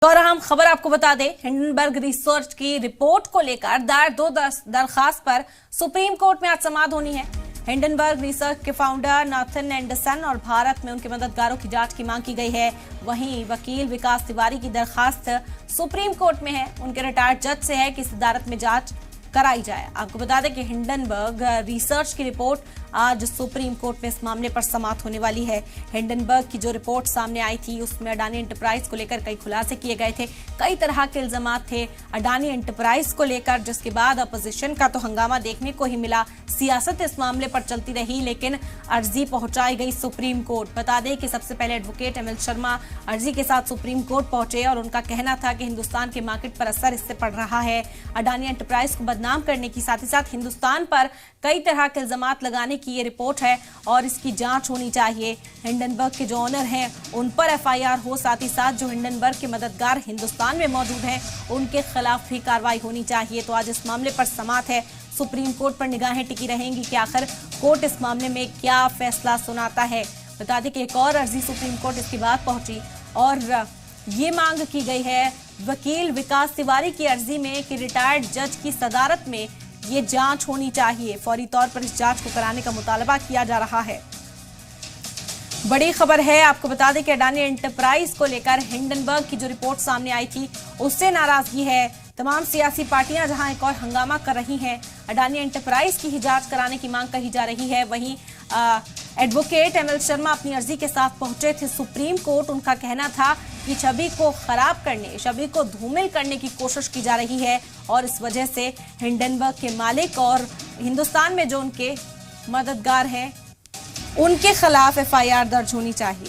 और अहम खबर आपको बता दें, हिंडनबर्ग रिसर्च की रिपोर्ट को लेकर दायर दो दरखास्त पर सुप्रीम कोर्ट में आज समाअत होनी है। हिंडनबर्ग रिसर्च के फाउंडर नाथन एंडरसन और भारत में उनके मददगारों की जांच की मांग की गई है। वहीं वकील विकास तिवारी की दरखास्त सुप्रीम कोर्ट में है। उनके रिटायर्ड जज से है कि इस अदालत में जांच कराई जाए। आपको बता दें कि हिंडनबर्ग रिसर्च की रिपोर्ट आज सुप्रीम कोर्ट में इस मामले पर समाअत होने वाली है। हिंडनबर्ग की जो रिपोर्ट सामने आई थी उसमें अडानी एंटरप्राइज को लेकर कई खुलासे किए गए थे, कई तरह के इल्जामात थे अडानी एंटरप्राइज को लेकर, जिसके बाद अपोजिशन का तो हंगामा देखने को ही मिला। सियासत इस मामले पर चलती रही, लेकिन अर्जी पहुंचाई गई सुप्रीम कोर्ट। बता दें कि सबसे पहले एडवोकेट एमएल शर्मा अर्जी के साथ सुप्रीम कोर्ट पहुंचे और उनका कहना था कि हिंदुस्तान के मार्केट पर असर इससे पड़ रहा है। अडानी एंटरप्राइज को बदनाम करने की साथ ही साथ हिंदुस्तान पर कई तरह के इल्जामात लगाने की ये रिपोर्ट है और इसकी जांच होनी चाहिए। हिंडनबर्ग के जो ऑनर हैं उन पर एफआईआर हो, साथ ही साथ जो हिंडनबर्ग के मददगार हिंदुस्तान में मौजूद हैं उनके खिलाफ भी कार्रवाई होनी चाहिए। तो आज इस मामले पर समाअत है। सुप्रीम कोर्ट पर निगाहें टिकी रहेंगी कि आखिर कोर्ट इस मामले में क्या फैसला सुनाता है। बता दें कि एक और अर्जी सुप्रीम कोर्ट इसके बाद पहुंची और ये मांग की गई है वकील विकास तिवारी की अर्जी में कि रिटायर्ड जज की सदारत में ये जांच होनी चाहिए। फौरी तौर पर इस जांच को कराने का मुतालबा किया जा रहा है। बड़ी खबर है, आपको बता दें कि अडानी एंटरप्राइज को लेकर हिंडनबर्ग की जो रिपोर्ट सामने आई थी उससे नाराजगी है। तमाम सियासी पार्टियां जहां एक और हंगामा कर रही हैं, अडानी एंटरप्राइज की ही जांच कराने की मांग कही जा रही है। वहीं एडवोकेट एमएल शर्मा अपनी अर्जी के साथ पहुंचे थे सुप्रीम कोर्ट। उनका कहना था कि छवि को खराब करने, छवि को धूमिल करने की कोशिश की जा रही है और इस वजह से हिंडनबर्ग के मालिक और हिंदुस्तान में जो उनके मददगार हैं उनके खिलाफ एफआईआर दर्ज होनी चाहिए।